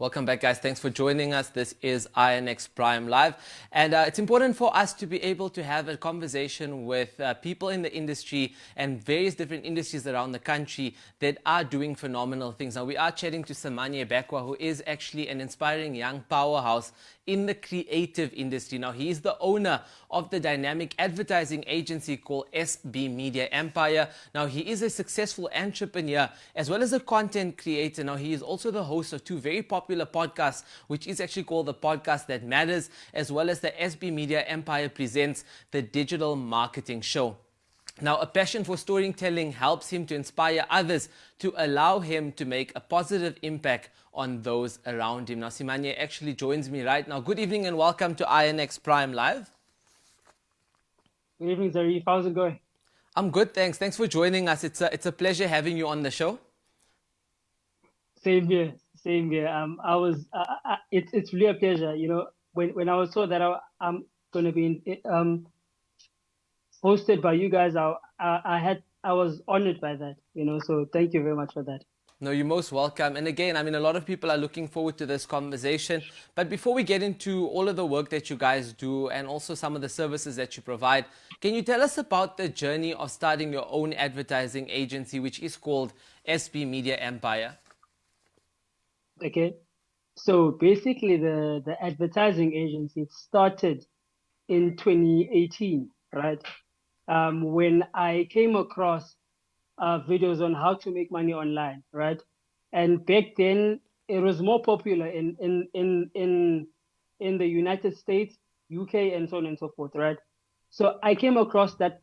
Welcome back, guys. Thanks for joining us. This is INX Prime Live. And it's important for us to be able to have a conversation with people in the industry and various different industries around the country that are doing phenomenal things. Now, we are chatting to Simanye Bekwa, who is actually an inspiring young powerhouse in the creative industry. Now, he is the owner of the dynamic advertising agency called SBMediaEmpire. Now, he is a successful entrepreneur as well as a content creator. Now, he is also the host of two very popular podcasts, which is actually called The Podcast That Matters, as well as the SBMediaEmpire Presents the Digital Marketing Show. Now, a passion for storytelling helps him to inspire others to allow him to make a positive impact on those around him. Now, Simanye actually joins me right now. Good evening and welcome to INX Prime Live. Good evening, Zarif. How's it going? I'm good, thanks. Thanks for joining us. It's a pleasure having you on the show. Same here. Same here. It's really a pleasure. You know, when I was told that I'm going to be hosted by you guys, I was honored by that. You know, so thank you very much for that. No, you're most welcome. And again, I mean, a lot of people are looking forward to this conversation. But before we get into all of the work that you guys do and also some of the services that you provide, can you tell us about the journey of starting your own advertising agency, which is called SBMediaEmpire? Okay. So basically, the advertising agency started in 2018, right? When I came across videos on how to make money online, right? And back then, it was more popular in the United States, UK, and so on and so forth, right? So I came across that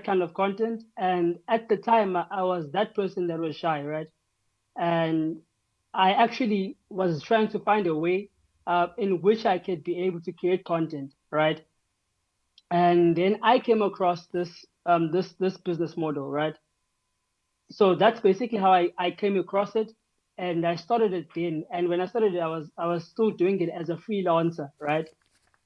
kind of content, and at the time, I was that person that was shy, right? And I actually was trying to find a way in which I could be able to create content, right? And then I came across this business model, right? So that's basically how I came across it, and I started it then. And when I started it, I was still doing it as a freelancer, right?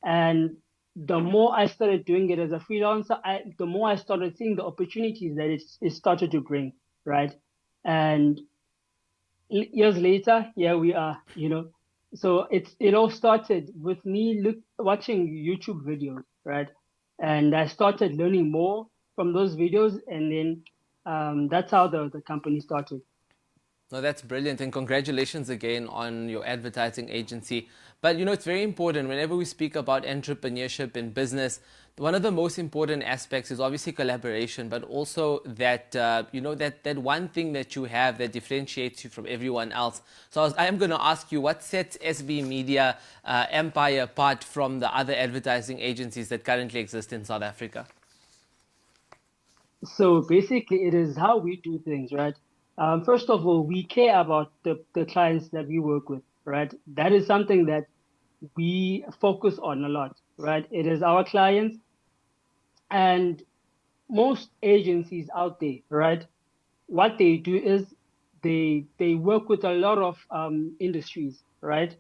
And the more I started doing it as a freelancer, the more I started seeing the opportunities that it started to bring, right? And years later, here we are, you know. So it all started with me watching YouTube videos, right? And I started learning more from those videos, and then that's how the company started. No, that's brilliant. And congratulations again on your advertising agency. But, you know, it's very important whenever we speak about entrepreneurship in business, one of the most important aspects is obviously collaboration, but also that, that one thing that you have that differentiates you from everyone else. So I am going to ask you, what sets SB Media Empire apart from the other advertising agencies that currently exist in South Africa? So basically, it is how we do things, right? First of all, we care about the clients that we work with, right? That is something that we focus on a lot, right? It is our clients, and most agencies out there, right? What they do is they work with a lot of industries, right?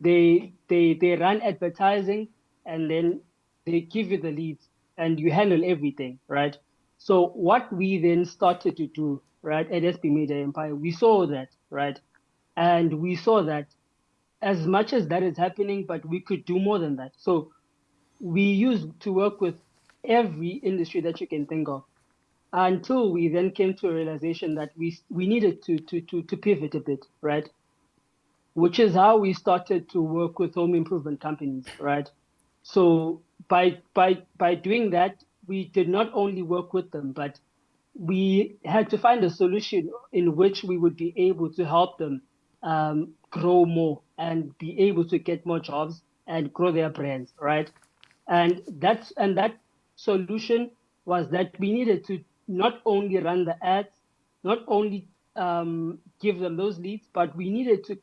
They run advertising, and then they give you the leads, and you handle everything, right? So what we then started to do, right, at SBMediaEmpire, we saw that, right? And we saw that as much as that is happening, but we could do more than that. So we used to work with every industry that you can think of, until we then came to a realization that we needed to pivot a bit, right? Which is how we started to work with home improvement companies, right? So by doing that, we did not only work with them, but we had to find a solution in which we would be able to help them grow more and be able to get more jobs and grow their brands, right? And that solution was that we needed to not only run the ads, not only give them those leads, but we needed to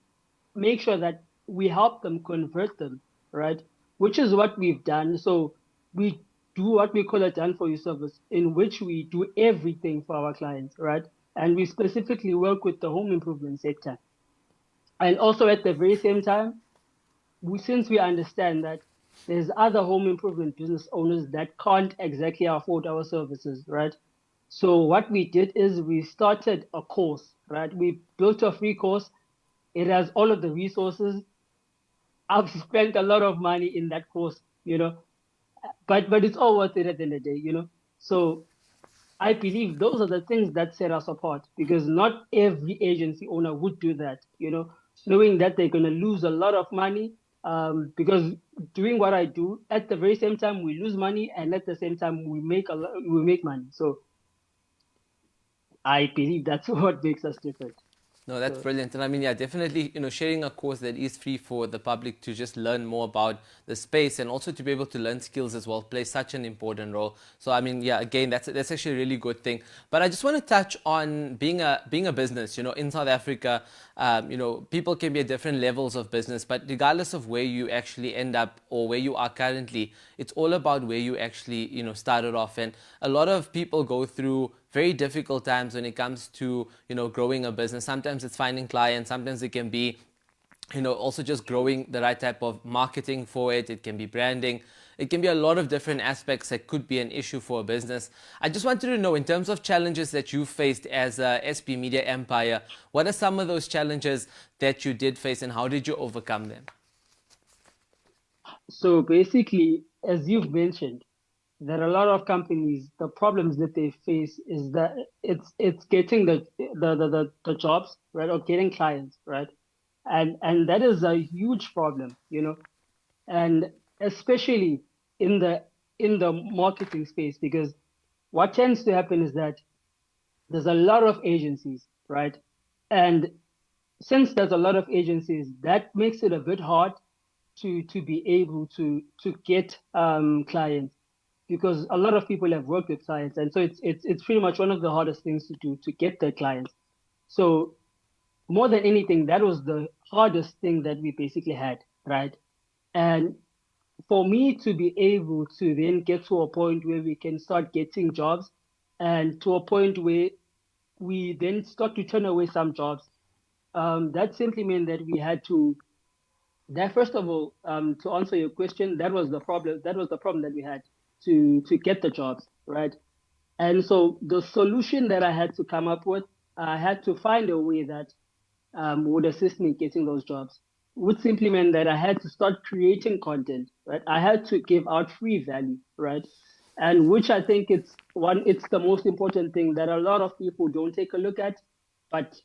make sure that we help them convert them, right? Which is what we've done. So we do what we call a done for you service, in which we do everything for our clients, right? And we specifically work with the home improvement sector. And also at the very same time, since we understand that there's other home improvement business owners that can't exactly afford our services, right? So what we did is we started a course, right? We built a free course It has all of the resources. I've spent a lot of money in that course, but it's all worth it at the end of the day, So I believe those are the things that set us apart, because not every agency owner would do that, knowing that they're going to lose a lot of money. Because doing what I do, at the very same time we lose money, and at the same time we make money. So I believe that's what makes us different. No, that's So brilliant. And I mean, yeah, definitely, sharing a course that is free for the public to just learn more about the space and also to be able to learn skills as well plays such an important role. So, I mean, yeah, again, that's actually a really good thing. But I just want to touch on being a business, in South Africa, people can be at different levels of business, but regardless of where you actually end up or where you are currently, it's all about where you actually, started off. And a lot of people go through very difficult times when it comes to growing a business. Sometimes it's finding clients, sometimes it can be also just growing the right type of marketing for it. It can be branding, it can be a lot of different aspects that could be an issue for a business. I just wanted to know, in terms of challenges that you faced as SBMediaEmpire, what are some of those challenges that you did face and how did you overcome them? so basically, as you've mentioned, there are a lot of companies, the problems that they face is that it's getting the jobs, right, or getting clients, right? And that is a huge problem, and especially in the marketing space, because what tends to happen is that there's a lot of agencies, right? And since there's a lot of agencies, that makes it a bit hard to be able to get clients, because a lot of people have worked with clients, and so it's pretty much one of the hardest things to do to get the clients. So more than anything, that was the hardest thing that we basically had, right? And for me to be able to then get to a point where we can start getting jobs, and to a point where we then start to turn away some jobs, that simply meant that we had to that first of all, to answer your question, that was the problem. That was the problem that we had to get the jobs, right? And so the solution that I had to come up with, I had to find a way that would assist me getting those jobs. Would simply mean that I had to start creating content, right? I had to give out free value, right? And which I think it's the most important thing that a lot of people don't take a look at. But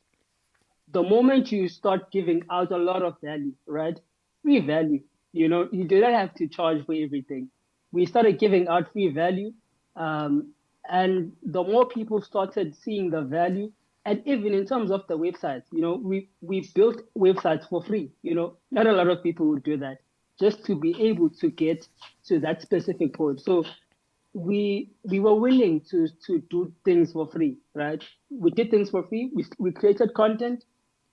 the moment you start giving out a lot of value, right? Free value, you do not have to charge for everything. We started giving out free value, and the more people started seeing the value, and even in terms of the websites, we built websites for free. Not a lot of people would do that just to be able to get to that specific point. So we were willing to do things for free, right? We did things for free. We created content.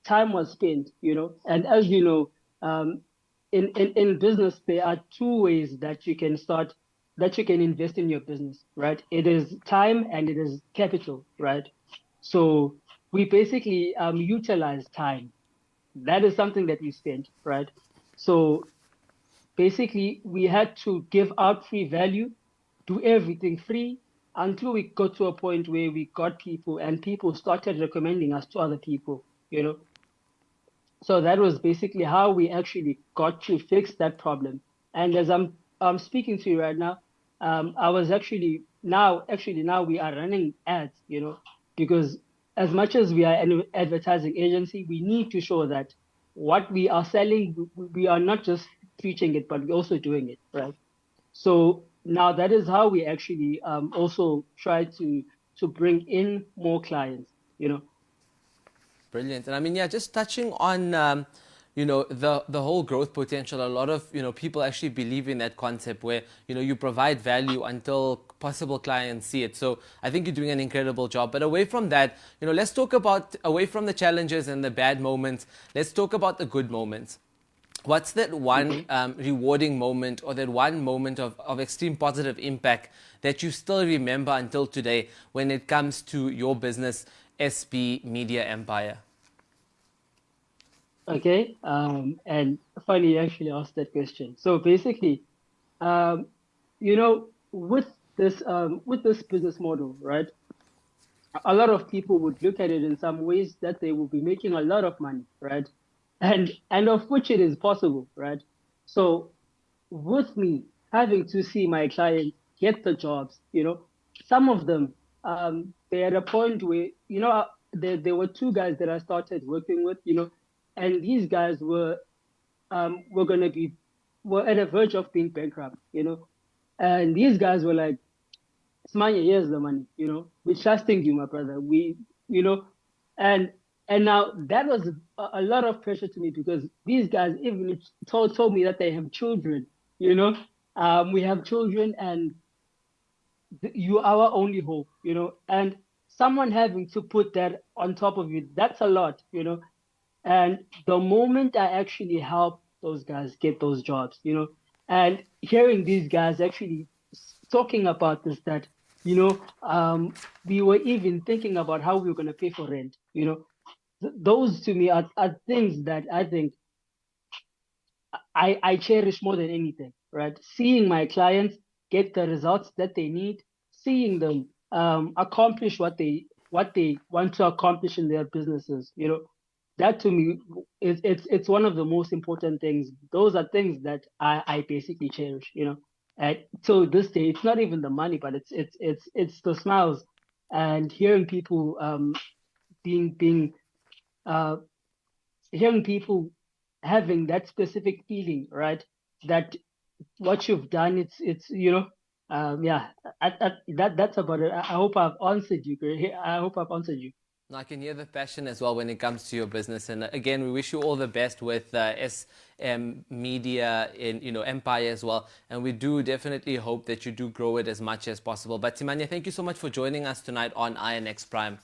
Time was spent, And as you know, in business, there are two ways that you can invest in your business, right? It is time and it is capital, right? So we basically utilize time. That is something that we spent, right? So basically, we had to give out free value, do everything free, until we got to a point where we got people, and people started recommending us to other people, So that was basically how we actually got to fix that problem. And as I'm speaking to you right now, I was actually now we are running ads, because as much as we are an advertising agency, we need to show that what we are selling, we are not just preaching it, but we're also doing it, right? So now that is how we actually also try to bring in more clients, Brilliant. And I mean, yeah, just touching on, the whole growth potential. A lot of, people actually believe in that concept where, you provide value until possible clients see it. So I think you're doing an incredible job. But away from that, let's talk about, away from the challenges and the bad moments, let's talk about the good moments. What's that one rewarding moment or that one moment of extreme positive impact that you still remember until today when it comes to your business, SBMediaEmpire? Okay. And funny you actually asked that question. So basically, um, with this business model, right? A lot of people would look at it in some ways that they will be making a lot of money, right? and of which it is possible, right? So with me having to see my clients get the jobs, some of them, they're at a point where, there were two guys that I started working with, and these guys were gonna be were at the verge of being bankrupt, and these guys were like, Simanye, here's the money, we're trusting you, my brother. You know, and and now that was a lot of pressure to me because these guys even told me that they have children, we have children and you are our only hope, and someone having to put that on top of you, that's a lot, and the moment I actually help those guys get those jobs, and hearing these guys actually talking about this, that, we were even thinking about how we were going to pay for rent, those to me are things that I think I cherish more than anything, right? Seeing my clients get the results that they need, seeing them accomplish what they want to accomplish in their businesses, that to me is it's one of the most important things. Those are things that I basically cherish, And so this day, it's not even the money, but it's the smiles and hearing people being uh, hearing people having that specific feeling, right? That what you've done, it's yeah. That's about it. I hope I've answered you, Gary. I hope I've answered you. I can hear the passion as well when it comes to your business. And again, we wish you all the best with Media in Empire as well. And we do definitely hope that you do grow it as much as possible. But Simanye, thank you so much for joining us tonight on INX Prime.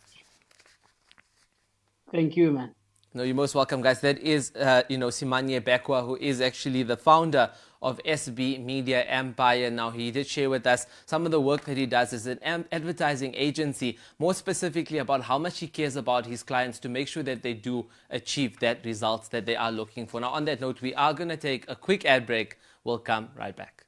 Thank you, man. No, you're most welcome, guys. That is, Simanye Bekwa, who is actually the founder of SBMediaEmpire. Now, he did share with us some of the work that he does as an advertising agency, more specifically about how much he cares about his clients to make sure that they do achieve that results that they are looking for. Now, on that note, we are going to take a quick ad break. We'll come right back.